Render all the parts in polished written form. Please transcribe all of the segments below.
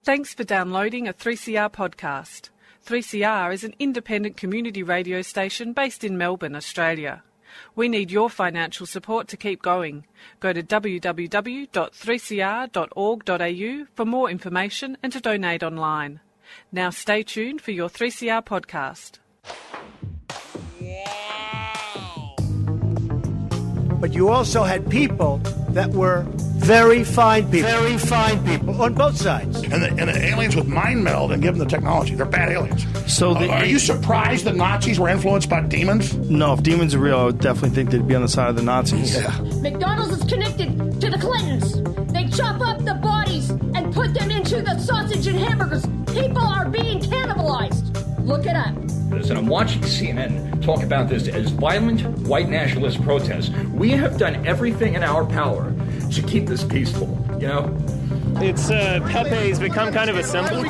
Thanks for downloading a 3CR podcast. 3CR is an independent community radio station based in Melbourne, Australia. We need your financial support to keep going. Go to www.3cr.org.au for more information and to donate online. Now stay tuned for your 3CR podcast. But you also had people that were very fine people on both sides. And the aliens with mind meld and give them the technology. They're bad aliens. So are you surprised the Nazis were influenced by demons? No, if demons are real, I would definitely think they'd be on the side of the Nazis. Yeah. McDonald's is connected to the Clintons. They chop up the bodies and put them into the sausage and hamburgers. People are being cannibalized. Look it up. And I'm watching CNN talk about this as violent white nationalist protests. We have done everything in our power to keep this peaceful, you know? It's Pepe's become kind of a symbol.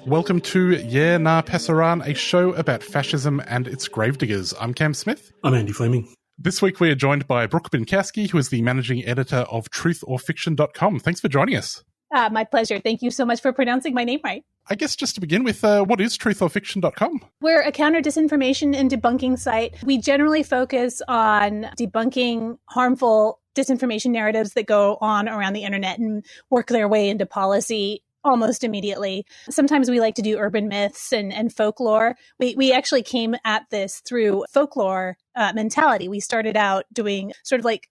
Welcome to Yeah Nah Pasaran, a show about fascism and its gravediggers. I'm Cam Smith. I'm Andy Fleming. This week we are joined by Brooke Binkowski, who is the managing editor of truthaurfiction.com. Thanks for joining us. My pleasure. Thank you so much for pronouncing my name right. I guess just to begin with, what is truthaurfiction.com? We're a counter-disinformation and debunking site. We generally focus on debunking harmful disinformation narratives that go on around the internet and work their way into policy almost immediately. Sometimes we like to do urban myths and folklore. We actually came at this through folklore mentality. We started out doing sort of like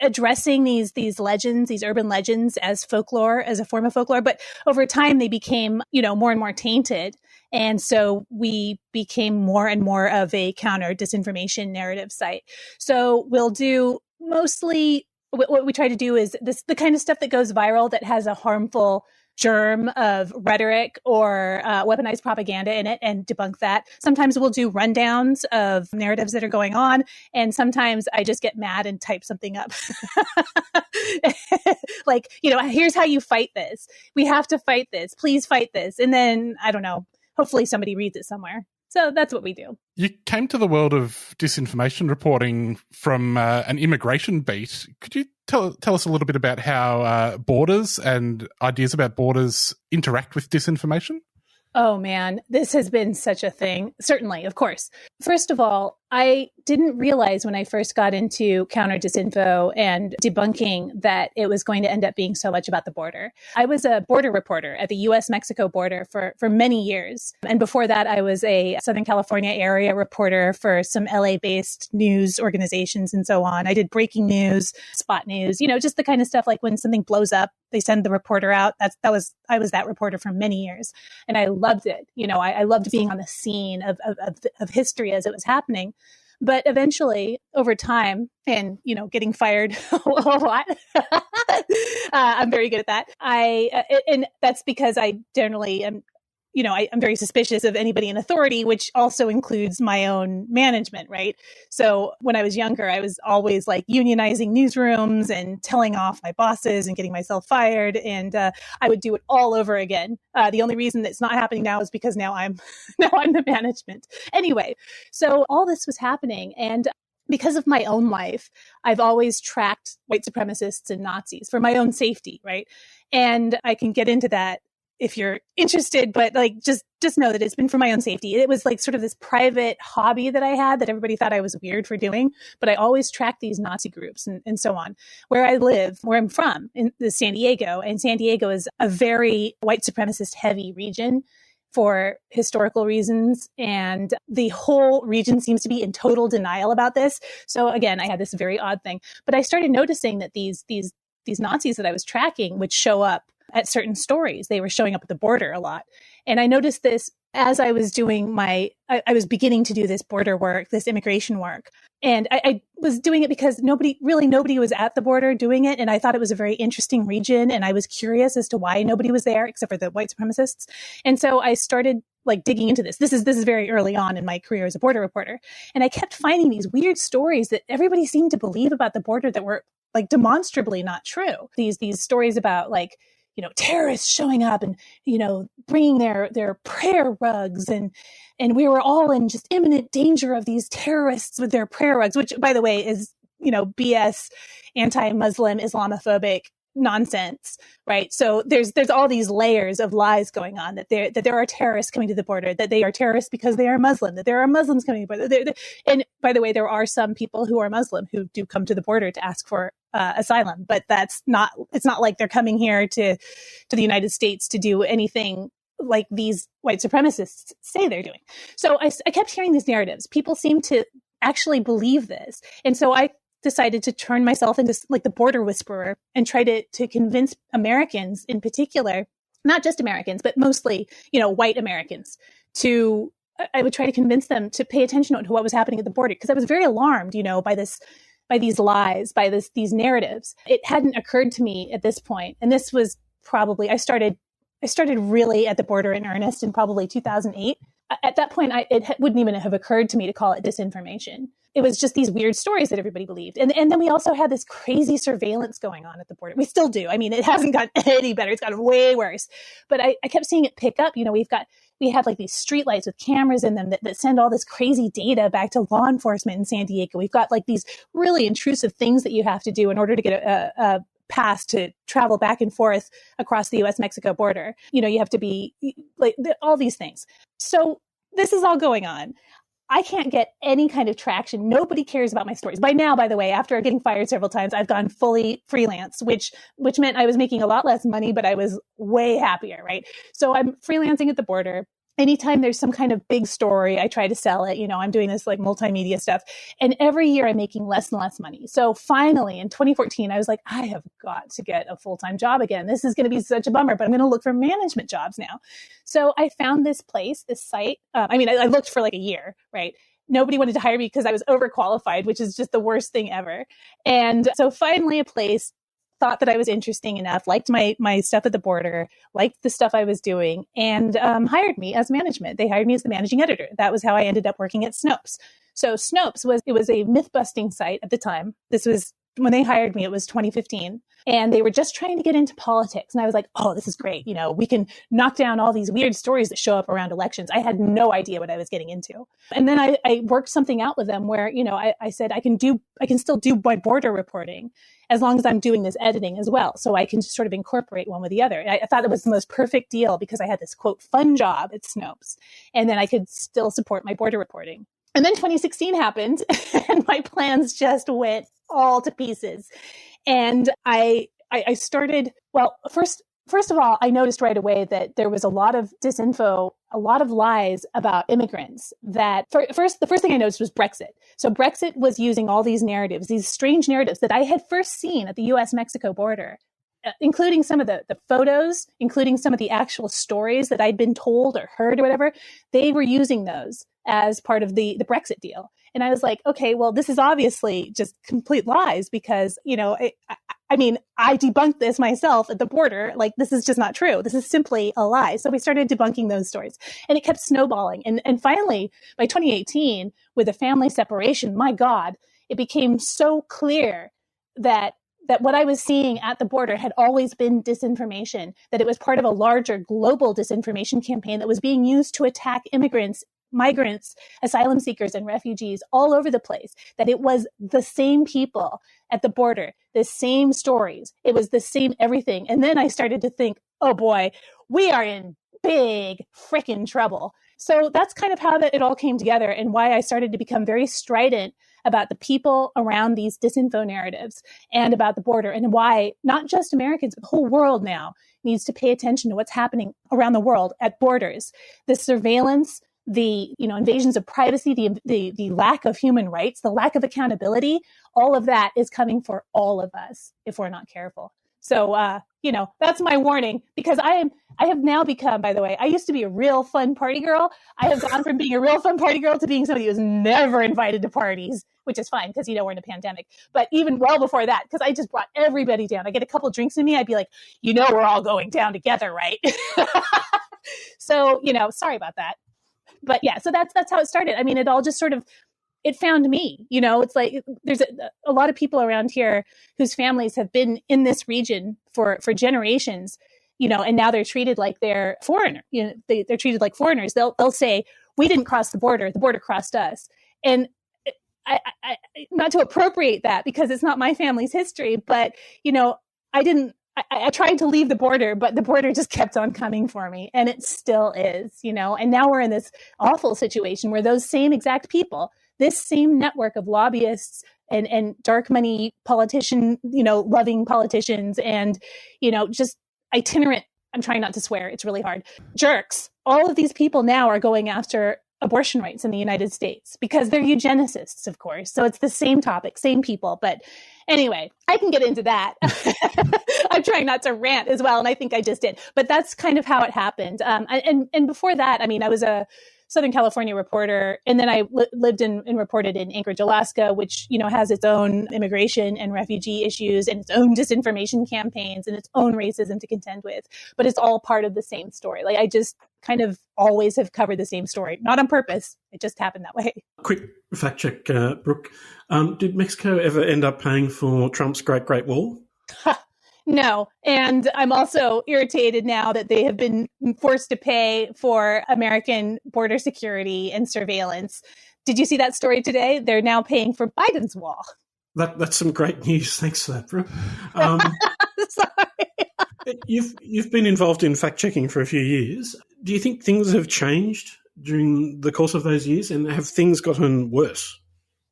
addressing these legends, these urban legends as folklore, as a form of folklore. But over time, they became, more and more tainted. And so we became more and more of a counter disinformation narrative site. So we'll do mostly what we try to do is the kind of stuff that goes viral that has a harmful germ of rhetoric or weaponized propaganda in it and debunk that. Sometimes we'll do rundowns of narratives that are going on. And sometimes I just get mad and type something up. Like, here's how you fight this. We have to fight this. Please fight this. And then, I don't know, hopefully somebody reads it somewhere. So that's what we do. You came to the world of disinformation reporting from an immigration beat. Could you tell us a little bit about how borders and ideas about borders interact with disinformation? Oh, man, this has been such a thing. Certainly, of course. First of all, I didn't realize when I first got into counter disinfo and debunking that it was going to end up being so much about the border. I was a border reporter at the U.S.-Mexico border for many years. And before that, I was a Southern California area reporter for some LA-based news organizations and so on. I did breaking news, spot news, just the kind of stuff like when something blows up, they send the reporter out. I was that reporter for many years. And I loved it. I loved being on the scene of history as it was happening. But eventually, over time, and, getting fired a lot, I'm very good at that. And that's because I generally am, I'm very suspicious of anybody in authority, which also includes my own management, right? So when I was younger, I was always like unionizing newsrooms and telling off my bosses and getting myself fired. And I would do it all over again. The only reason that it's not happening now is because now I'm the management. Anyway, so all this was happening. And because of my own life, I've always tracked white supremacists and Nazis for my own safety, right? And I can get into that if you're interested, but just know that it's been for my own safety. It was like sort of this private hobby that I had that everybody thought I was weird for doing, but I always tracked these Nazi groups and so on. Where I live, where I'm from, in San Diego, and San Diego is a very white supremacist heavy region for historical reasons. And the whole region seems to be in total denial about this. So again, I had this very odd thing, but I started noticing that these Nazis that I was tracking would show up at certain stories. They were showing up at the border a lot. And I noticed this as I was doing I was beginning to do this border work, this immigration work. And I was doing it because nobody was at the border doing it. And I thought it was a very interesting region. And I was curious as to why nobody was there except for the white supremacists. And so I started digging into this. This is very early on in my career as a border reporter. And I kept finding these weird stories that everybody seemed to believe about the border that were demonstrably not true. These stories about terrorists showing up and, bringing their prayer rugs and we were all in just imminent danger of these terrorists with their prayer rugs, which by the way is, BS, anti-Muslim, Islamophobic nonsense, right? So there's all these layers of lies going on, that there are terrorists coming to the border, that they are terrorists because they are Muslim, that there are Muslims coming to the border. And by the way, there are some people who are Muslim who do come to the border to ask for asylum, but it's not like they're coming here to the United States to do anything like these white supremacists say they're doing. So I kept hearing these narratives. People seem to actually believe this. And so I decided to turn myself into like the border whisperer and try to convince Americans in particular, not just Americans, but mostly, white Americans, I would try to convince them to pay attention to what was happening at the border, because I was very alarmed, by these lies, by these narratives. It hadn't occurred to me at this point. And this was probably, I started really at the border in earnest in probably 2008. At that point, it wouldn't even have occurred to me to call it disinformation. It was just these weird stories that everybody believed. And then we also had this crazy surveillance going on at the border. We still do. I mean, it hasn't gotten any better. It's gotten way worse. But I kept seeing it pick up. We have like these streetlights with cameras in them that send all this crazy data back to law enforcement in San Diego. We've got like these really intrusive things that you have to do in order to get a pass to travel back and forth across the US-Mexico border. You have to be like all these things. So this is all going on. I can't get any kind of traction. Nobody cares about my stories. By now, by the way, after getting fired several times, I've gone fully freelance, which meant I was making a lot less money, but I was way happier, right? So I'm freelancing at the border. Anytime there's some kind of big story, I try to sell it. I'm doing this like multimedia stuff. And every year I'm making less and less money. So finally in 2014, I was like, I have got to get a full-time job again. This is going to be such a bummer, but I'm going to look for management jobs now. So I found this site. I looked for like a year, right? Nobody wanted to hire me because I was overqualified, which is just the worst thing ever. And so finally a place thought that I was interesting enough, liked my stuff at the border, liked the stuff I was doing, and hired me as management. They hired me as the managing editor. That was how I ended up working at Snopes. So Snopes was a myth-busting site at the time. This was, when they hired me, it was 2015. And they were just trying to get into politics. And I was like, oh, this is great. We can knock down all these weird stories that show up around elections. I had no idea what I was getting into. And then I worked something out with them where, I said, I can still do my border reporting as long as I'm doing this editing as well. So I can just sort of incorporate one with the other. I thought it was the most perfect deal because I had this quote fun job at Snopes. And then I could still support my border reporting. And then 2016 happened and my plans just went all to pieces. And I started, first of all, I noticed right away that there was a lot of disinfo, a lot of lies about immigrants. The first thing I noticed was Brexit. So Brexit was using all these narratives, these strange narratives that I had first seen at the US-Mexico border, including some of the photos, including some of the actual stories that I'd been told or heard or whatever. They were using those as part of the Brexit deal. And I was like, okay, well, this is obviously just complete lies because, I debunked this myself at the border. Like, this is just not true. This is simply a lie. So we started debunking those stories and it kept snowballing. And finally, by 2018, with the family separation, my God, it became so clear that what I was seeing at the border had always been disinformation, that it was part of a larger global disinformation campaign that was being used to attack immigrants, migrants, asylum seekers, and refugees all over the place, that it was the same people at the border, the same stories. It was the same everything. And then I started to think, oh boy, we are in big frickin' trouble. So that's kind of how it all came together and why I started to become very strident about the people around these disinfo narratives and about the border, and why not just Americans, but the whole world now needs to pay attention to what's happening around the world at borders. The surveillance, the invasions of privacy, the lack of human rights, the lack of accountability, all of that is coming for all of us if we're not careful. So, that's my warning, because I have now become, by the way, I used to be a real fun party girl. I have gone from being a real fun party girl to being somebody who's never invited to parties, which is fine because, we're in a pandemic. But even well before that, because I just brought everybody down. I get a couple drinks in me. I'd be like, we're all going down together, right? So, sorry about that. But yeah, so that's how it started. I mean, it all just sort of, it found me, it's like there's a lot of people around here whose families have been in this region for generations, and now they're treated like they're foreigner. They're treated like foreigners. They'll say, we didn't cross the border crossed us. And I not to appropriate that because it's not my family's history, but, I I tried to leave the border, but the border just kept on coming for me. And it still is, and now we're in this awful situation where those same exact people, this same network of lobbyists and dark money politician, loving politicians and, just itinerant, I'm trying not to swear, it's really hard, jerks. All of these people now are going after abortion rights in the United States because they're eugenicists, of course. So it's the same topic, same people. But anyway, I can get into that. I'm trying not to rant as well, and I think I just did. But that's kind of how it happened. And before that, I was a Southern California reporter, and then I lived and reported in Anchorage, Alaska, which has its own immigration and refugee issues and its own disinformation campaigns and its own racism to contend with. But it's all part of the same story. Like I just kind of always have covered the same story, not on purpose. It just happened that way. Quick fact check, Brooke. Did Mexico ever end up paying for Trump's Great Wall? No. And I'm also irritated now that they have been forced to pay for American border security and surveillance. Did you see that story today? They're now paying for Biden's wall. That's some great news. Thanks for that, Brooke. Sorry. You've been involved in fact-checking for a few years. Do you think things have changed during the course of those years, and have things gotten worse?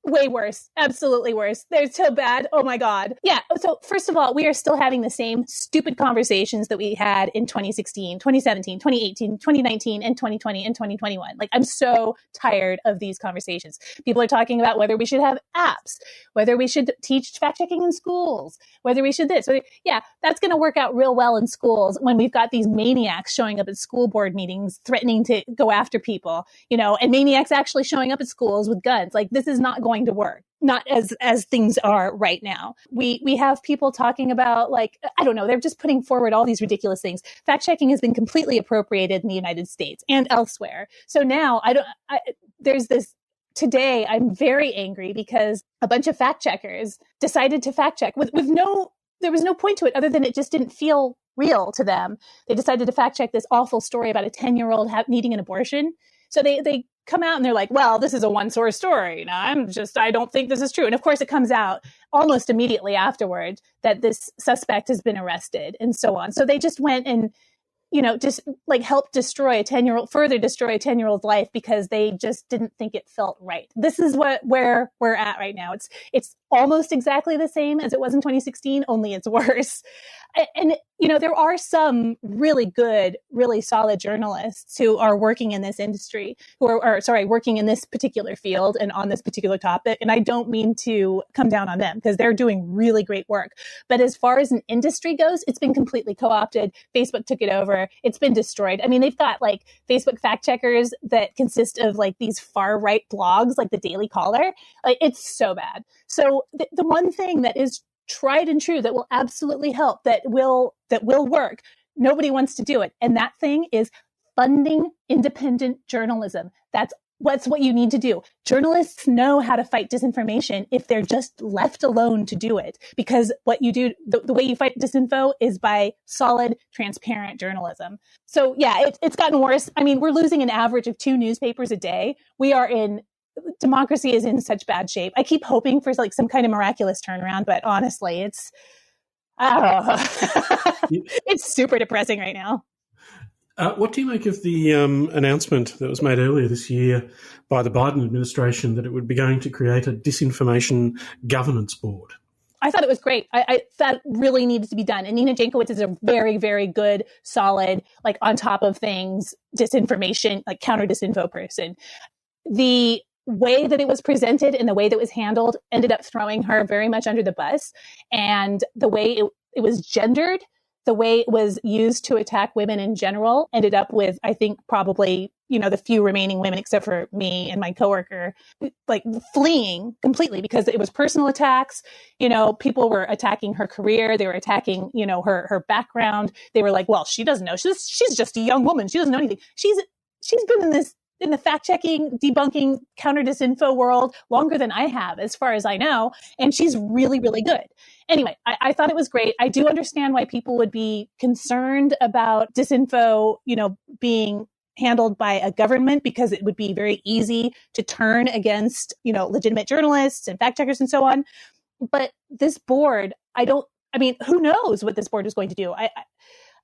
Way worse. Absolutely worse. They're so bad. Oh my God. Yeah. So first of all, we are still having the same stupid conversations that we had in 2016, 2017, 2018, 2019, and 2020 and 2021. Like, I'm so tired of these conversations. People are talking about whether we should have apps, whether we should teach fact checking in schools, whether we should this. Yeah, that's going to work out real well in schools when we've got these maniacs showing up at school board meetings, threatening to go after people, and maniacs actually showing up at schools with guns. Like, this is not going to work, not as things are right now. We have people talking about, like, I don't know, they're just putting forward all these ridiculous things. Fact checking has been completely appropriated in the United States and elsewhere. So now there's this. Today, I'm very angry because a bunch of fact checkers decided to fact check with there was no point to it other than it just didn't feel real to them. They decided to fact check this awful story about a 10-year-old needing an abortion. So they come out and they're like, well, this is a one source story. I don't think this is true. And of course it comes out almost immediately afterward that this suspect has been arrested and so on. So they just went and, just like helped further destroy a 10-year-old's life because they just didn't think it felt right. This is where we're at right now. It's almost exactly the same as it was in 2016, only it's worse. And, there are some really good, really solid journalists who are working in this industry, working in this particular field and on this particular topic. And I don't mean to come down on them because they're doing really great work. But as far as an industry goes, it's been completely co-opted. Facebook took it over. It's been destroyed. I mean, they've got like Facebook fact checkers that consist of like these far right blogs, like the Daily Caller. Like, it's so bad. So the one thing that is tried and true that will absolutely help, that will work, nobody wants to do it. And that thing is funding independent journalism. That's what you need to do. Journalists know how to fight disinformation if they're just left alone to do it. Because what you do, the way you fight disinfo is by solid, transparent journalism. So yeah, it's gotten worse. I mean, we're losing an average of 2 newspapers a day. Democracy is in such bad shape. I keep hoping for like some kind of miraculous turnaround, but honestly, it's super depressing right now. What do you make of the announcement that was made earlier this year by the Biden administration that it would be going to create a disinformation governance board? I thought it was great. I that really needed to be done. And Nina Jankowicz is a very, very good, solid, like on top of things, disinformation, like counter disinfo person. The way that it was presented and the way that it was handled ended up throwing her very much under the bus. And the way it was gendered, the way it was used to attack women in general, ended up with, I think, probably, the few remaining women, except for me and my coworker, like fleeing completely because it was personal attacks. People were attacking her career. They were attacking, her background. They were like, well, she doesn't know. She's just a young woman. She doesn't know anything. She's been in the fact-checking, debunking, counter-disinfo world longer than I have, as far as I know. And she's really, really good. Anyway, I thought it was great. I do understand why people would be concerned about disinfo, being handled by a government, because it would be very easy to turn against, legitimate journalists and fact-checkers and so on. But this board, I I mean, who knows what this board is going to do?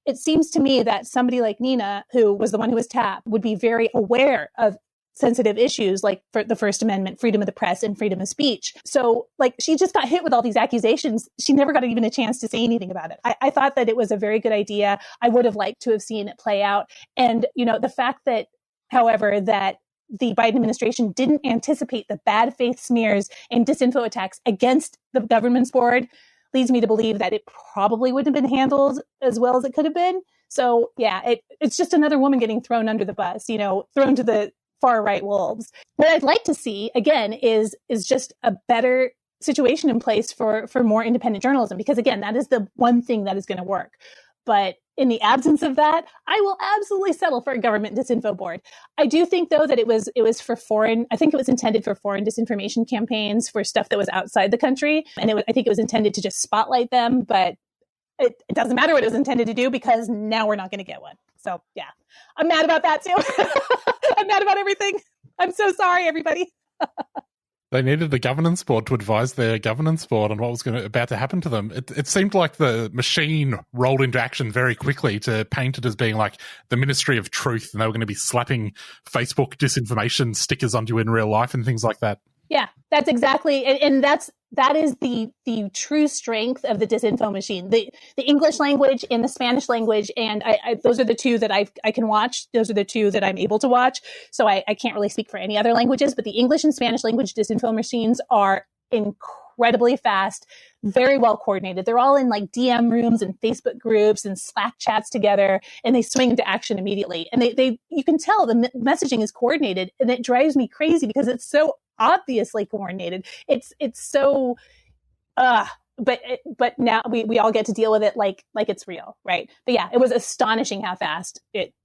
It seems to me that somebody like Nina, who was the one who was tapped, would be very aware of sensitive issues like for the First Amendment, freedom of the press, and freedom of speech. So like she just got hit with all these accusations. She never got even a chance to say anything about it. I thought that it was a very good idea. I would have liked to have seen it play out. And, the fact that, however, that the Biden administration didn't anticipate the bad faith smears and disinfo attacks against the government's board leads me to believe that it probably wouldn't have been handled as well as it could have been. So yeah, it's just another woman getting thrown under the bus, thrown to the far right wolves. What I'd like to see again is just a better situation in place for more independent journalism, because again, that is the one thing that is going to work. But in the absence of that, I will absolutely settle for a government disinfo board. I do think, though, that it was for foreign. I think it was intended for foreign disinformation campaigns for stuff that was outside the country, and I think it was intended to just spotlight them. But it doesn't matter what it was intended to do, because now we're not going to get one. So yeah, I'm mad about that too. I'm mad about everything. I'm so sorry, everybody. They needed the governance board to advise their governance board on what was about to happen to them. It seemed like the machine rolled into action very quickly to paint it as being like the Ministry of Truth, and they were going to be slapping Facebook disinformation stickers onto you in real life and things like that. Yeah, that's exactly, and that is the true strength of the disinfo machine. The English language and the Spanish language, and I those are the two that I can watch. Those are the two that I'm able to watch. So I can't really speak for any other languages, but the English and Spanish language disinfo machines are incredibly fast, very well coordinated. They're all in like DM rooms and Facebook groups and Slack chats together, and they swing into action immediately. And they you can tell the messaging is coordinated, and it drives me crazy because it's so obviously coordinated. It's so but now we all get to deal with it like it's real, right? But yeah, it was astonishing how fast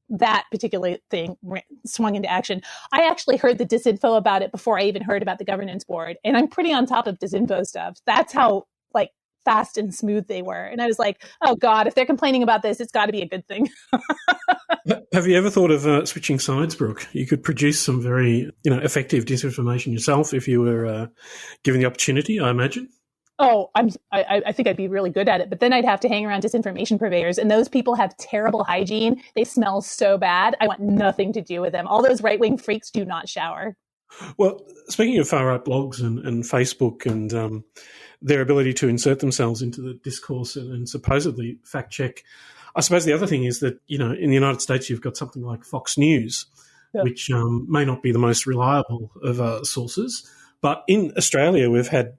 that particular thing swung into action. I actually heard the disinfo about it before I even heard about the governance board, and I'm pretty on top of disinfo stuff. That's how like fast and smooth they were. And I was like, oh God, if they're complaining about this, it's got to be a good thing. Have you ever thought of switching sides, Brooke? You could produce some very, effective disinformation yourself if you were given the opportunity, I imagine. Oh, I think I'd be really good at it, but then I'd have to hang around disinformation purveyors, and those people have terrible hygiene. They smell so bad. I want nothing to do with them. All those right-wing freaks do not shower. Well, speaking of far-right blogs and Facebook and their ability to insert themselves into the discourse and supposedly fact-check, I suppose the other thing is that, in the United States, you've got something like Fox News, which may not be the most reliable of sources. But in Australia, we've had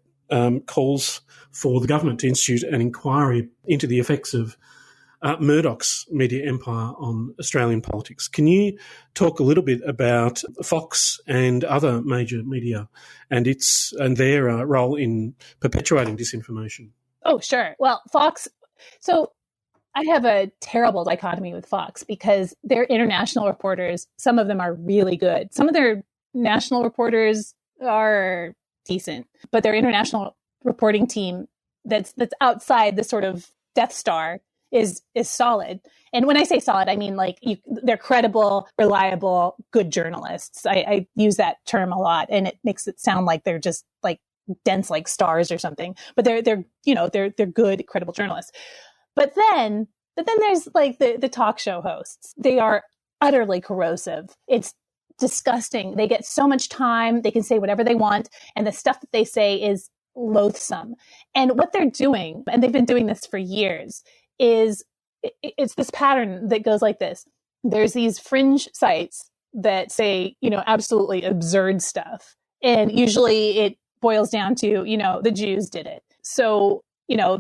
calls for the government to institute an inquiry into the effects of Murdoch's media empire on Australian politics. Can you talk a little bit about Fox and other major media and their role in perpetuating disinformation? Oh, sure. Well, Fox. So I have a terrible dichotomy with Fox because their international reporters, some of them are really good. Some of their national reporters are decent, but their international reporting team that's outside the sort of Death Star is solid. And when I say solid, I mean they're credible, reliable, good journalists. I use that term a lot, and it makes it sound like they're just like dense like stars or something. But they're good, credible journalists. But then there's like the talk show hosts. They are utterly corrosive. It's disgusting. They get so much time. They can say whatever they want. And the stuff that they say is loathsome. And what they're doing, and they've been doing this for years, is it's this pattern that goes like this. There's these fringe sites that say, absolutely absurd stuff. And usually it boils down to, the Jews did it. So,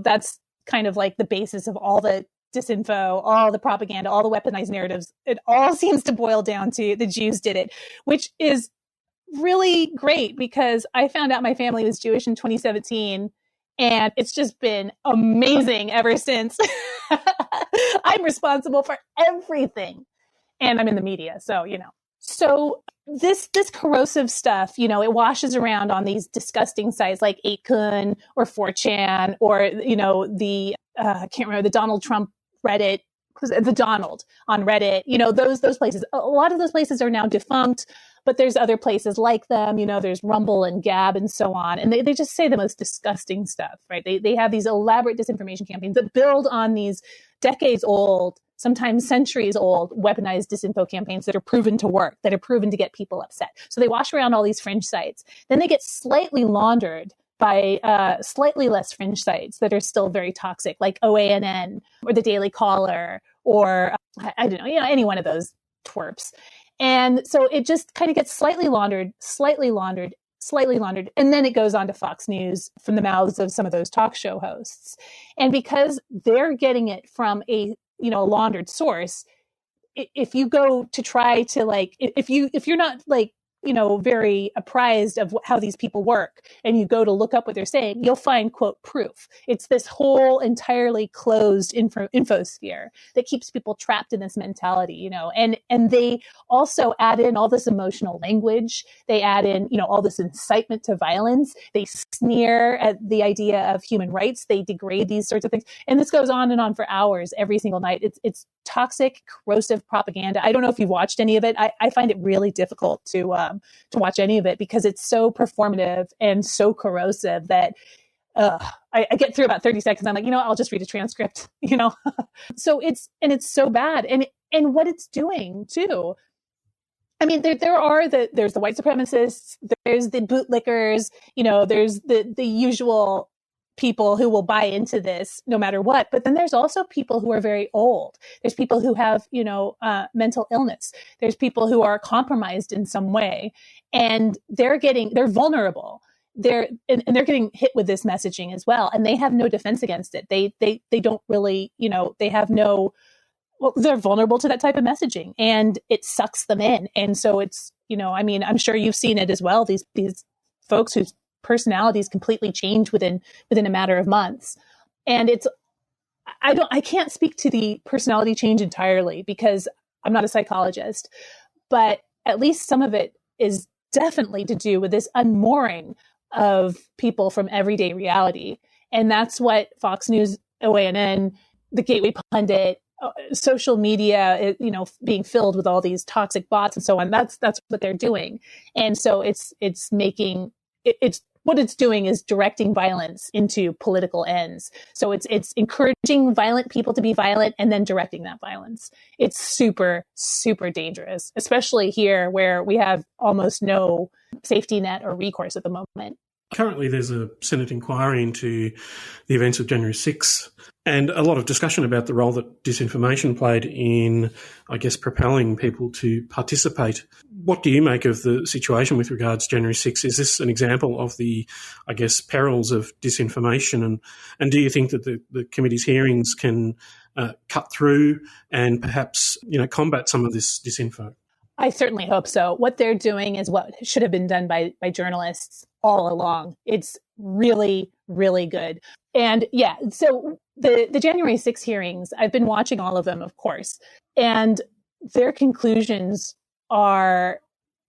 that's kind of like the basis of all the disinfo, all the propaganda, all the weaponized narratives. It all seems to boil down to the Jews did it, which is really great because I found out my family was Jewish in 2017, and it's just been amazing ever since. I'm responsible for everything, and I'm in the media, so So this corrosive stuff, it washes around on these disgusting sites like 8kun or 4chan or I can't remember, the Donald Trump Reddit, the Donald on Reddit, those places. A lot of those places are now defunct, but there's other places like them, there's Rumble and Gab and so on. And they just say the most disgusting stuff, right? They have these elaborate disinformation campaigns that build on these decades old, sometimes centuries old, weaponized disinfo campaigns that are proven to work, that are proven to get people upset. So they wash around all these fringe sites. Then they get slightly laundered by slightly less fringe sites that are still very toxic, like OANN or the Daily Caller or I don't know, any one of those twerps. And so it just kind of gets slightly laundered. And then it goes on to Fox News from the mouths of some of those talk show hosts. And because they're getting it from a laundered source, if you go to try to if you're not very apprised of how these people work and you go to look up what they're saying, you'll find, quote, proof. It's this whole entirely closed infosphere that keeps people trapped in this mentality, and they also add in all this emotional language. They add in, all this incitement to violence. They sneer at the idea of human rights. They degrade these sorts of things. And this goes on and on for hours every single night. It's toxic, corrosive propaganda. I don't know if you've watched any of it. I find it really difficult to watch any of it because it's so performative and so corrosive that I get through about 30 seconds. I'm like, I'll just read a transcript, So it's so bad. And what it's doing too. I mean, there's the white supremacists, there's the bootlickers, there's the usual people who will buy into this no matter what. But then there's also people who are very old. There's people who have, mental illness. There's people who are compromised in some way, and they're vulnerable. They're getting hit with this messaging as well. And they have no defense against it. They don't really, they're vulnerable to that type of messaging, and it sucks them in. And so it's, I'm sure you've seen it as well. These folks whose personalities completely change within a matter of months. And I can't speak to the personality change entirely because I'm not a psychologist, but at least some of it is definitely to do with this unmooring of people from everyday reality. And that's what Fox News, OANN, the Gateway Pundit, social media, being filled with all these toxic bots and so on. That's what they're doing. And so what it's doing is directing violence into political ends. So it's encouraging violent people to be violent and then directing that violence. It's super, super dangerous, especially here where we have almost no safety net or recourse at the moment. Currently, there's a Senate inquiry into the events of January 6th and a lot of discussion about the role that disinformation played in, I guess, propelling people to participate. What do you make of the situation with regards to January 6th? Is this an example of the, I guess, perils of disinformation? And do you think that the committee's hearings can cut through and perhaps, combat some of this disinfo? I certainly hope so. What they're doing is what should have been done by journalists all along. It's really, really good. And yeah, so the January 6 hearings, I've been watching all of them, of course, and their conclusions are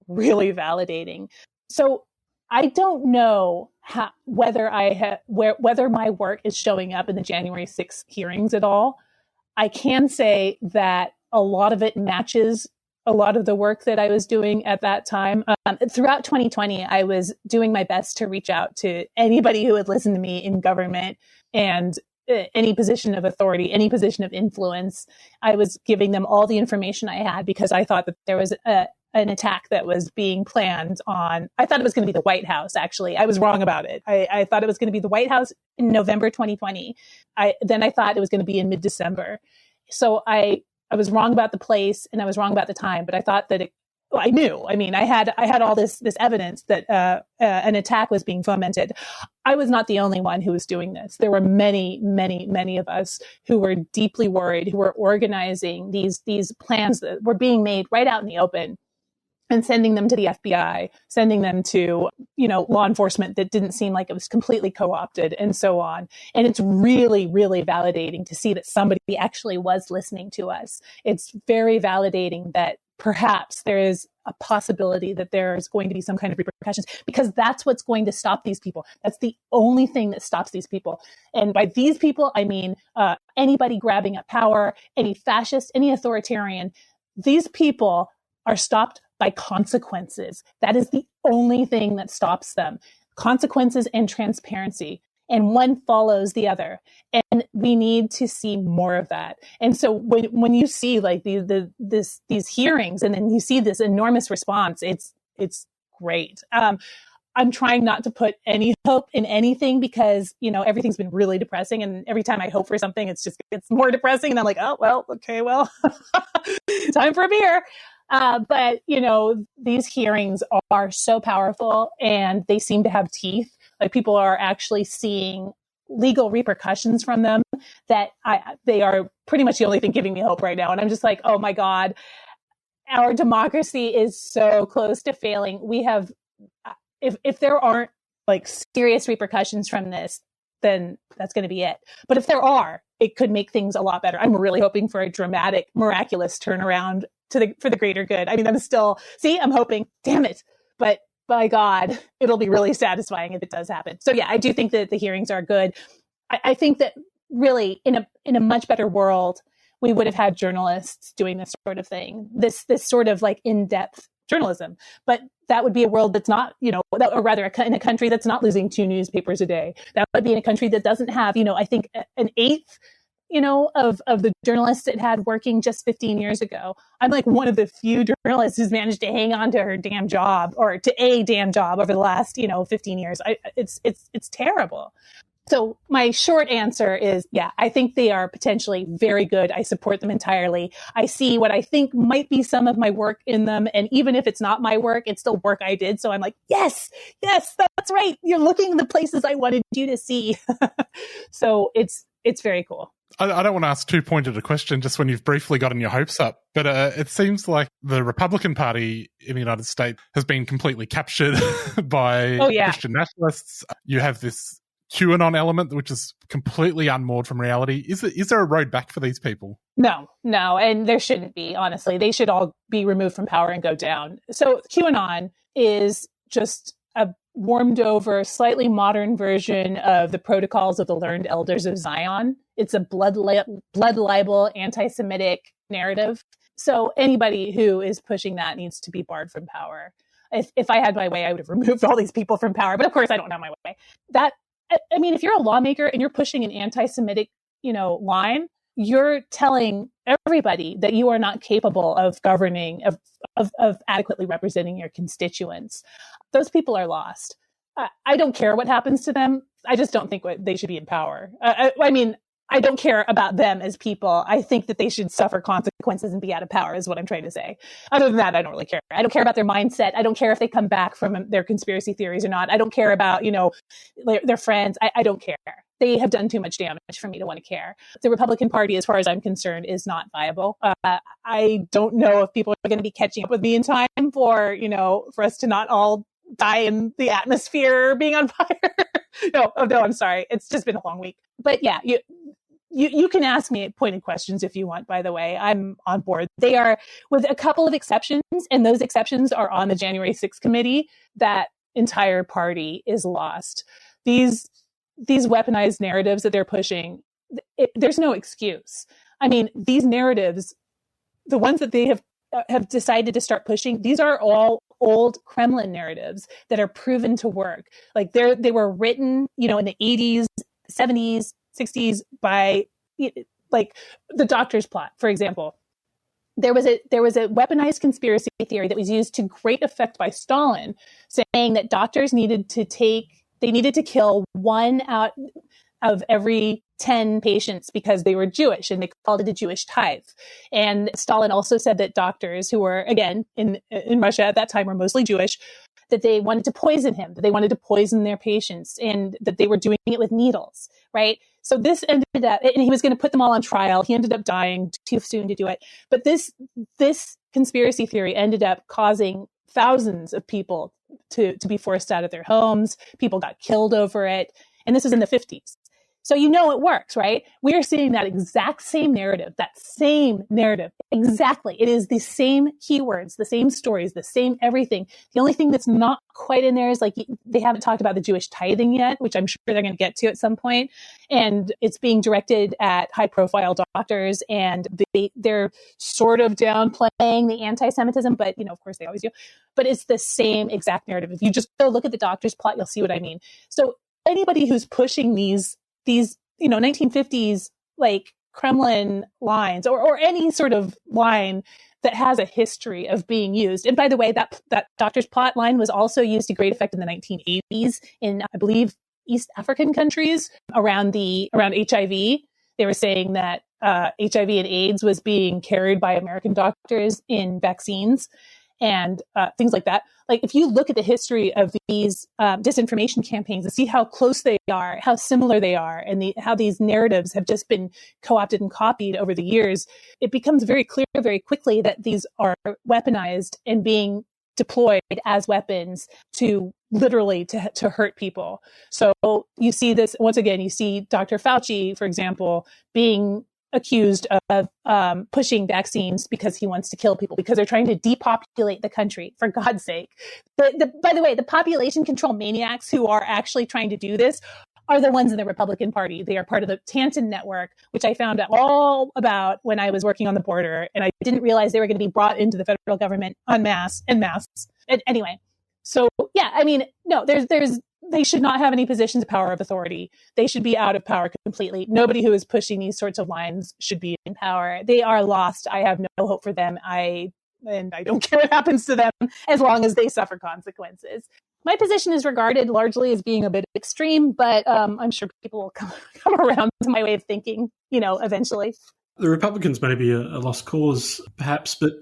really validating. So I don't know whether my work is showing up in the January 6 hearings at all. I can say that a lot of it matches a lot of the work that I was doing at that time. Throughout 2020, I was doing my best to reach out to anybody who would listen to me in government and any position of authority, any position of influence. I was giving them all the information I had because I thought that there was an attack that was being planned on. I thought it was going to be the White House, actually. I was wrong about it. I thought it was going to be the White House in November 2020. Then I thought it was going to be in mid-December. So I was wrong about the place and I was wrong about the time, but I thought that I knew. I mean, I had all this evidence that an attack was being fomented. I was not the only one who was doing this. There were many, many, many of us who were deeply worried, who were organizing these plans that were being made right out in the open and sending them to the FBI, sending them to, law enforcement that didn't seem like it was completely co-opted and so on. And it's really, really validating to see that somebody actually was listening to us. It's very validating that perhaps there is a possibility that there's going to be some kind of repercussions, because that's what's going to stop these people. That's the only thing that stops these people. And by these people, I mean anybody grabbing at power, any fascist, any authoritarian. These people are stopped by consequences. That is the only thing that stops them. Consequences and transparency. And one follows the other. And we need to see more of that. And so when you see like these hearings and then you see this enormous response, it's great. I'm trying not to put any hope in anything because, everything's been really depressing. And every time I hope for something, it's more depressing. And I'm like, oh, well, okay, well, time for a beer. But these hearings are so powerful and they seem to have teeth. Like people are actually seeing legal repercussions from them that they are pretty much the only thing giving me hope right now. And I'm just like, oh my God, our democracy is so close to failing. We have, if there aren't like serious repercussions from this, then that's going to be it. But if there are, it could make things a lot better. I'm really hoping for a dramatic, miraculous turnaround for the greater good. I mean, I'm hoping, damn it. But by God, it'll be really satisfying if it does happen. So yeah, I do think that the hearings are good. I think that really in a much better world, we would have had journalists doing this sort of thing, this sort of like in-depth journalism. But that would be a world that's not, or rather in a country that's not losing 2 newspapers a day. That would be in a country that doesn't have, I think an eighth of the journalists it had working just 15 years ago. I'm like one of the few journalists who's managed to hang on to her damn job or to a damn job over the last, 15 years. It's terrible. So my short answer is, yeah, I think they are potentially very good. I support them entirely. I see what I think might be some of my work in them. And even if it's not my work, it's still work I did. So I'm like, yes, that's right. You're looking in the places I wanted you to see. So it's very cool. I don't want to ask too pointed a question just when you've briefly gotten your hopes up, but it seems like the Republican Party in the United States has been completely captured by Christian nationalists. You have this QAnon element, which is completely unmoored from reality. Is there a road back for these people? No, and there shouldn't be, honestly. They should all be removed from power and go down. So QAnon is just a warmed over, slightly modern version of the protocols of the learned elders of Zion. It's a blood libel, anti-Semitic narrative. So anybody who is pushing that needs to be barred from power. If I had my way, I would have removed all these people from power. But of course, I don't have my way. If you're a lawmaker and you're pushing an anti-Semitic, line, you're telling everybody that you are not capable of governing, of adequately representing your constituents. Those people are lost. I don't care what happens to them. I just don't think they should be in power. I don't care about them as people. I think that they should suffer consequences and be out of power is what I'm trying to say. Other than that, I don't really care. I don't care about their mindset. I don't care if they come back from their conspiracy theories or not. I don't care about, their friends. I don't care. They have done too much damage for me to want to care. The Republican Party, as far as I'm concerned, is not viable. I don't know if people are going to be catching up with me in time for us to not all die in the atmosphere being on fire. No, I'm sorry. It's just been a long week. But yeah, you can ask me pointed questions if you want, by the way. I'm on board. They are, with a couple of exceptions, and those exceptions are on the January 6th committee, that entire party is lost. These weaponized narratives that they're pushing, there's no excuse. I mean, these narratives, the ones that they have decided to start pushing, these are all old Kremlin narratives that are proven to work. Like they were written, in the 80s, 70s, 60s by like the doctor's plot, for example. There was a weaponized conspiracy theory that was used to great effect by Stalin, saying that doctors needed to kill 1 out of every 10 patients because they were Jewish, and they called it a Jewish tithe. And Stalin also said that doctors who were, again, in Russia at that time were mostly Jewish, that they wanted to poison him, that they wanted to poison their patients, and that they were doing it with needles, right? So this ended up, and he was going to put them all on trial. He ended up dying too soon to do it. But this conspiracy theory ended up causing thousands of people to be forced out of their homes. People got killed over it. And this was in the 50s. So it works, right? We are seeing that exact same narrative, exactly. It is the same keywords, the same stories, the same everything. The only thing that's not quite in there is like they haven't talked about the Jewish tithing yet, which I'm sure they're going to get to at some point. And it's being directed at high profile doctors, and they're sort of downplaying the anti-Semitism, but of course they always do. But it's the same exact narrative. If you just go look at the doctor's plot, you'll see what I mean. So anybody who's pushing these 1950s like Kremlin lines or any sort of line that has a history of being used. And by the way, that doctor's plot line was also used to great effect in the 1980s in, I believe, East African countries around HIV. They were saying that HIV and AIDS was being carried by American doctors in vaccines and things like that. Like if you look at the history of these disinformation campaigns and see how close they are, how similar they are, and how these narratives have just been co-opted and copied over the years, it becomes very clear very quickly that these are weaponized and being deployed as weapons to literally to hurt people. So you see this once again. You see Dr. Fauci, for example, being accused of pushing vaccines because he wants to kill people, because they're trying to depopulate the country, for God's sake. By the way, the population control maniacs who are actually trying to do this are the ones in the Republican Party. They are part of the Tanton Network, which I found out all about when I was working on the border, and I didn't realize they were going to be brought into the federal government en masse. And anyway, so yeah, I mean, no, they should not have any positions of power of authority. They should be out of power completely. Nobody who is pushing these sorts of lines should be in power. They are lost. I have no hope for them. I don't care what happens to them as long as they suffer consequences. My position is regarded largely as being a bit extreme, but I'm sure people will come around to my way of thinking, eventually. The Republicans may be a lost cause, perhaps, but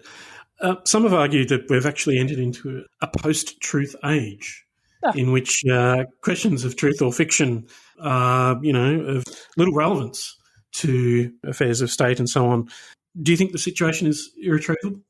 some have argued that we've actually entered into a post-truth age. In which questions of truth or fiction are, of little relevance to affairs of state and so on. Do you think the situation is irretrievable?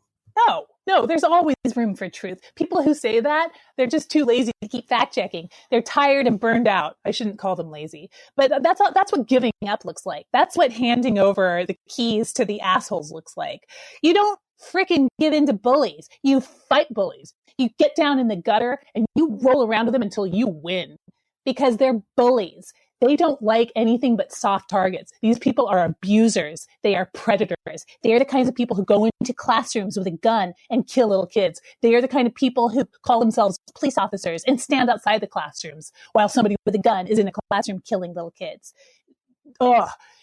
No, there's always room for truth. People who say that, they're just too lazy to keep fact-checking. They're tired and burned out. I shouldn't call them lazy. But that's what giving up looks like. That's what handing over the keys to the assholes looks like. You don't freaking give in to bullies. You fight bullies. You get down in the gutter and you roll around with them until you win, because they're bullies. They don't like anything but soft targets. These people are abusers. They are predators. They are the kinds of people who go into classrooms with a gun and kill little kids. They are the kind of people who call themselves police officers and stand outside the classrooms while somebody with a gun is in a classroom killing little kids.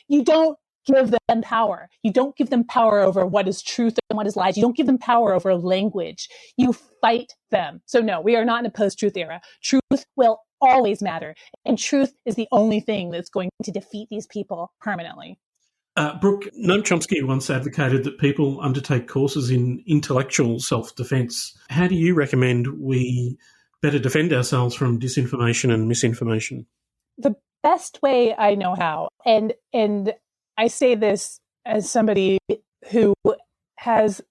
You don't give them power. You don't give them power over what is truth and what is lies. You don't give them power over language. You fight them. So no, we are not in a post-truth era. Truth will always matter. And truth is the only thing that's going to defeat these people permanently. Brooke, Noam Chomsky once advocated that people undertake courses in intellectual self-defense. How do you recommend we better defend ourselves from disinformation and misinformation? The best way I know how, and I say this as somebody who has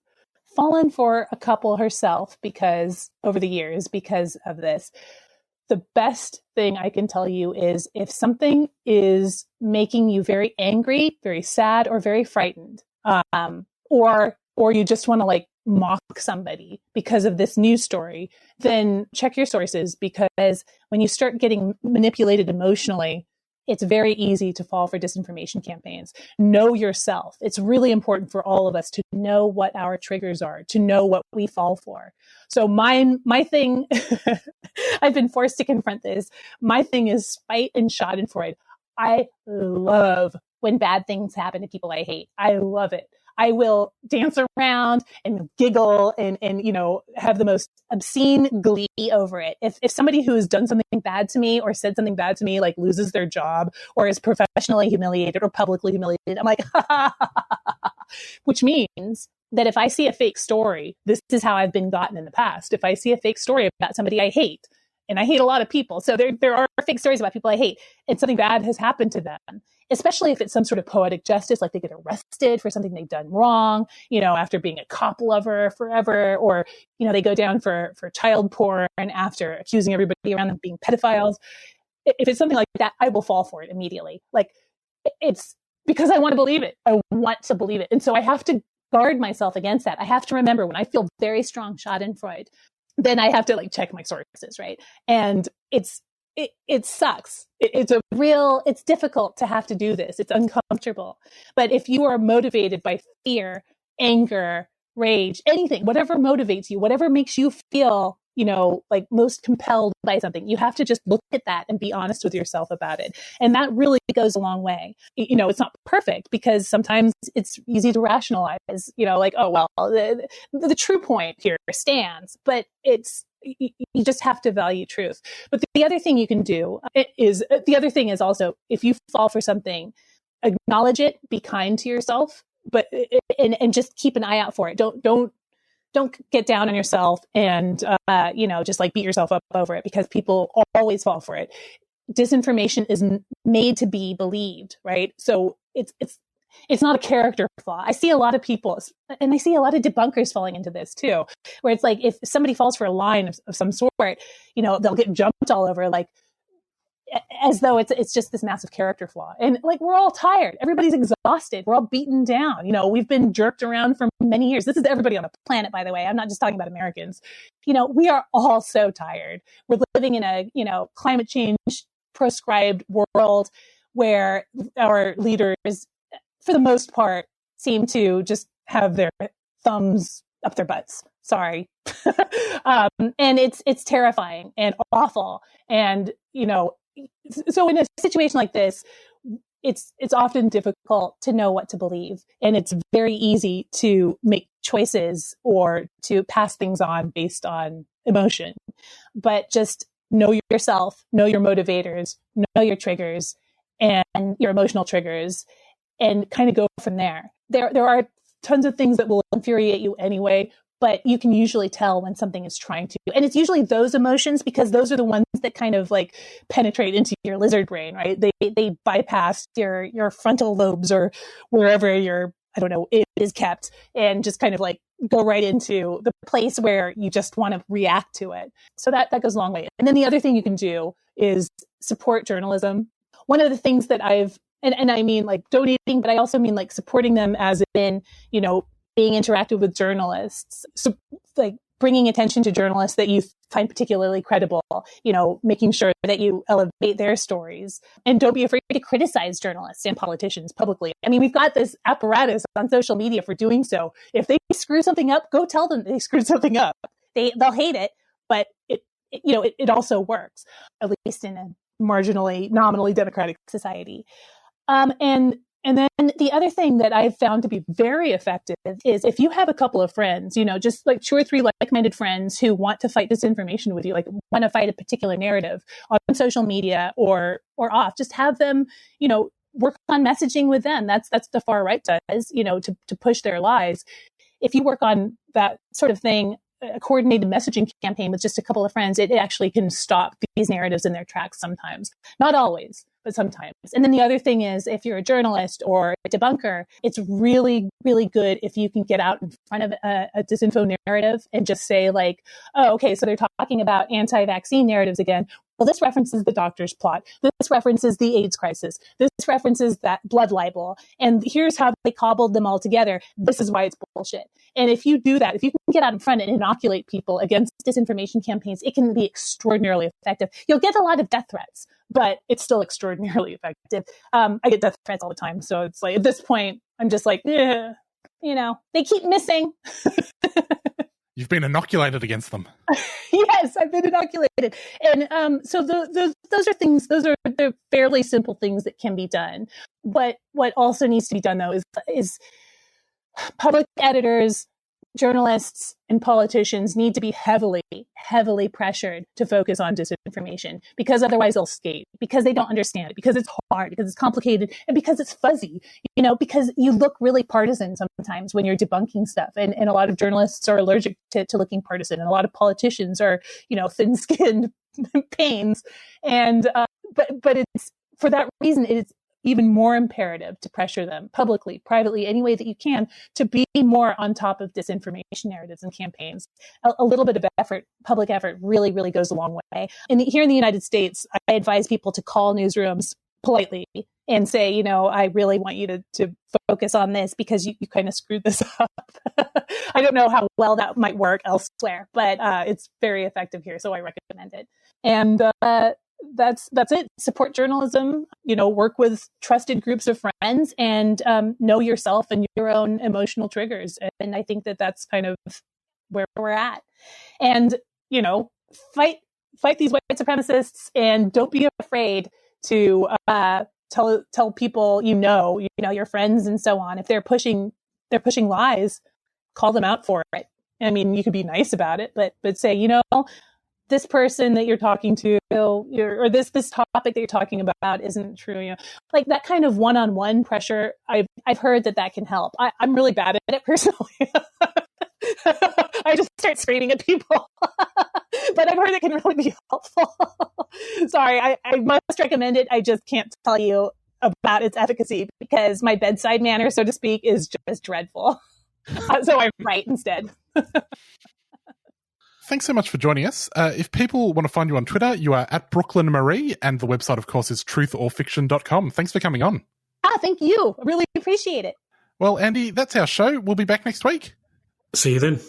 fallen for a couple herself over the years because of this. The best thing I can tell you is if something is making you very angry, very sad, or very frightened, or you just want to mock somebody because of this news story, then check your sources, because when you start getting manipulated emotionally, it's very easy to fall for disinformation campaigns. Know yourself. It's really important for all of us to know what our triggers are, to know what we fall for. So my thing, I've been forced to confront this. My thing is spite and schadenfreude. I love when bad things happen to people I hate. I love it. I will dance around and giggle and have the most obscene glee over it. If somebody who has done something bad to me or said something bad to me, loses their job or is professionally humiliated or publicly humiliated, I'm like, ha, ha, ha, ha, ha. Which means that if I see a fake story, this is how I've been gotten in the past. If I see a fake story about somebody I hate, and I hate a lot of people, so there are fake stories about people I hate, and something bad has happened to them, especially if it's some sort of poetic justice, like they get arrested for something they've done wrong, after being a cop lover forever, or, they go down for child porn after accusing everybody around them of being pedophiles. If it's something like that, I will fall for it immediately. it's because I want to believe it. I want to believe it. And so I have to guard myself against that. I have to remember when I feel very strong Schadenfreude, then I have to like check my sources, right? And it sucks. It's difficult to have to do this. It's uncomfortable. But if you are motivated by fear, anger, rage, anything, whatever motivates you, whatever makes you feel, like most compelled by something, you have to just look at that and be honest with yourself about it. And that really goes a long way. It's not perfect because sometimes it's easy to rationalize, like, oh, well, the true point here stands, but you just have to value truth. But the other thing you can do is also, if you fall for something, acknowledge it, be kind to yourself, but and just keep an eye out for it. Don't get down on yourself and just like beat yourself up over it, because people always fall for it. Disinformation is made to be believed, right? So it's not a character flaw. I see a lot of people, and I see a lot of debunkers falling into this too, where it's like if somebody falls for a line of some sort, they'll get jumped all over, like as though it's just this massive character flaw. And like, we're all tired. Everybody's exhausted. We're all beaten down. We've been jerked around for many years. This is everybody on the planet, by the way. I'm not just talking about Americans. We are all so tired. We're living in a, climate change proscribed world where our leaders, for the most part, seem to just have their thumbs up their butts. Sorry. And it's terrifying and awful. And, so in a situation like this, it's often difficult to know what to believe. And it's very easy to make choices or to pass things on based on emotion. But just know yourself, know your motivators, know your triggers and your emotional triggers, and kind of go from there. There are tons of things that will infuriate you anyway, but you can usually tell when something is trying to. And it's usually those emotions, because those are the ones that kind of like penetrate into your lizard brain, right? They bypass your frontal lobes or wherever it is kept, and just kind of like go right into the place where you just want to react to it. So that goes a long way. And then the other thing you can do is support journalism. One of the things that and I mean like donating, but I also mean like supporting them as in, being interactive with journalists, so like bringing attention to journalists that you find particularly credible, making sure that you elevate their stories, and don't be afraid to criticize journalists and politicians publicly. I mean, we've got this apparatus on social media for doing so. If they screw something up, go tell them they screwed something up. They'll hate it, but it also works, at least in a nominally democratic society. And then the other thing that I've found to be very effective is if you have a couple of friends, just like 2 or 3 like-minded friends who want to fight disinformation with you, like want to fight a particular narrative on social media or off, just have them, work on messaging with them. That's the far right does, to push their lies. If you work on that sort of thing, a coordinated messaging campaign with just a couple of friends, it actually can stop these narratives in their tracks sometimes. Not always, but sometimes. And then the other thing is, if you're a journalist or a debunker, it's really, really good if you can get out in front of a disinfo narrative and just say like, oh, okay, so they're talking about anti-vaccine narratives again. Well, this references the doctor's plot. This references the AIDS crisis. This references that blood libel. And here's how they cobbled them all together. This is why it's bullshit. And if you do that, if you can get out in front and inoculate people against disinformation campaigns, it can be extraordinarily effective. You'll get a lot of death threats, but it's still extraordinarily effective. I get death threats all the time. So it's like, at this point, I'm just like, they keep missing. You've been inoculated against them. Yes, I've been inoculated. And so those are things, they're fairly simple things that can be done. But what also needs to be done, though, is public editors, journalists, and politicians need to be heavily, heavily pressured to focus on disinformation, because otherwise they'll skate, because they don't understand it, because it's hard, because it's complicated, and because it's fuzzy, because you look really partisan sometimes when you're debunking stuff. And a lot of journalists are allergic to looking partisan, and a lot of politicians are, thin-skinned pains. And, but it's, for that reason, it's even more imperative to pressure them publicly, privately, any way that you can, to be more on top of disinformation narratives and campaigns. A little bit of effort, public effort, really, really goes a long way. And here in the United States, I advise people to call newsrooms politely and say, I really want you to focus on this because you kind of screwed this up. I don't know how well that might work elsewhere, but it's very effective here. So I recommend it. And that's it. Support journalism, work with trusted groups of friends, and know yourself and your own emotional triggers. And I think that's kind of where we're at. And, fight these white supremacists, and don't be afraid to tell people your friends and so on. If they're pushing lies, call them out for it. I mean, you could be nice about it, but say, this person that you're talking to, or this topic that you're talking about isn't true. Like that kind of one-on-one pressure. I've heard that can help. I'm really bad at it personally. I just start screaming at people, but I've heard it can really be helpful. Sorry, I must recommend it. I just can't tell you about its efficacy because my bedside manner, so to speak, is just dreadful. So I write instead. Thanks so much for joining us. If people want to find you on Twitter, you are at Brooklyn Marie, and the website, of course, is truthorfiction.com. Thanks for coming on. Thank you. I really appreciate it. Well, Andy, that's our show. We'll be back next week. See you then.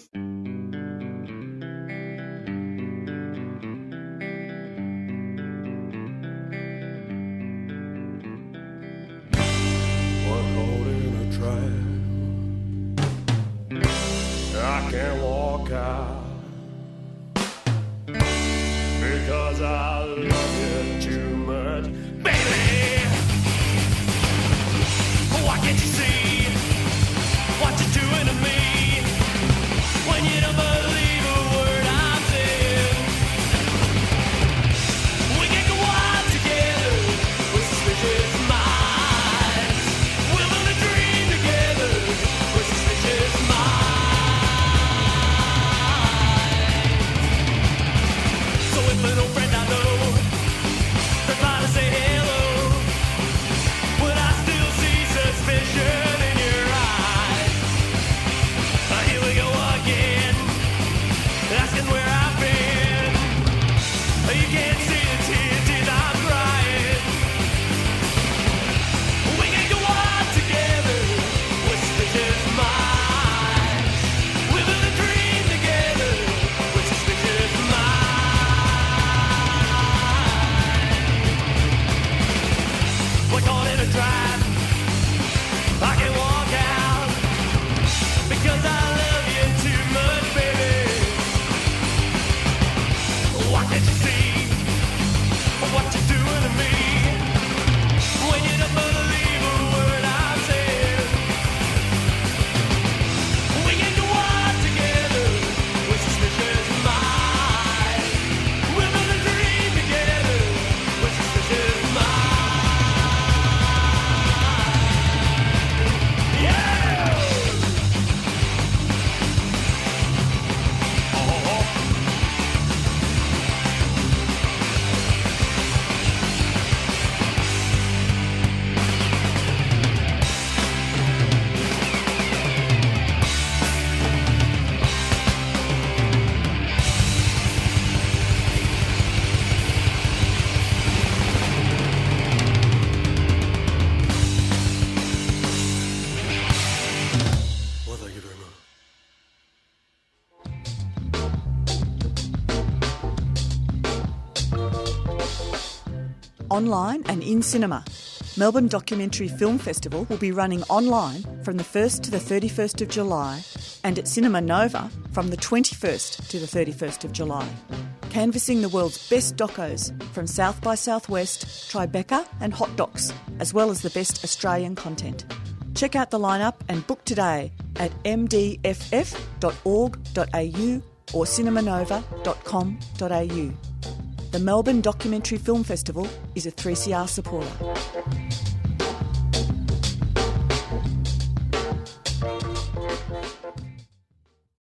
I can't walk out because I love you too much, baby. Why can't you see what you're doing to me when you don't believe a word I'm saying? We can go out together with suspicious minds. We'll build a dream together with suspicious minds. An old friend I know, they're trying to say hello, but I still see suspicion in your eyes. Here we go again, asking where I've been. You can't see the tears I'm crying. We can go out together with suspicious minds. We'll build a dream together with suspicious minds. We're caught in a trap. I can't walk out because I love you too much, baby. Why can't you see what you're doing to me when you don't believe a word I'm saying? We can go out together with suspicious minds. We'll build a dream together with suspicious minds. Online and in cinema. Melbourne Documentary Film Festival will be running online from the 1st to the 31st of July and at Cinema Nova from the 21st to the 31st of July. Canvassing the world's best docos from South by Southwest, Tribeca and Hot Docs, as well as the best Australian content. Check out the lineup and book today at mdff.org.au or cinemanova.com.au. The Melbourne Documentary Film Festival is a 3CR supporter.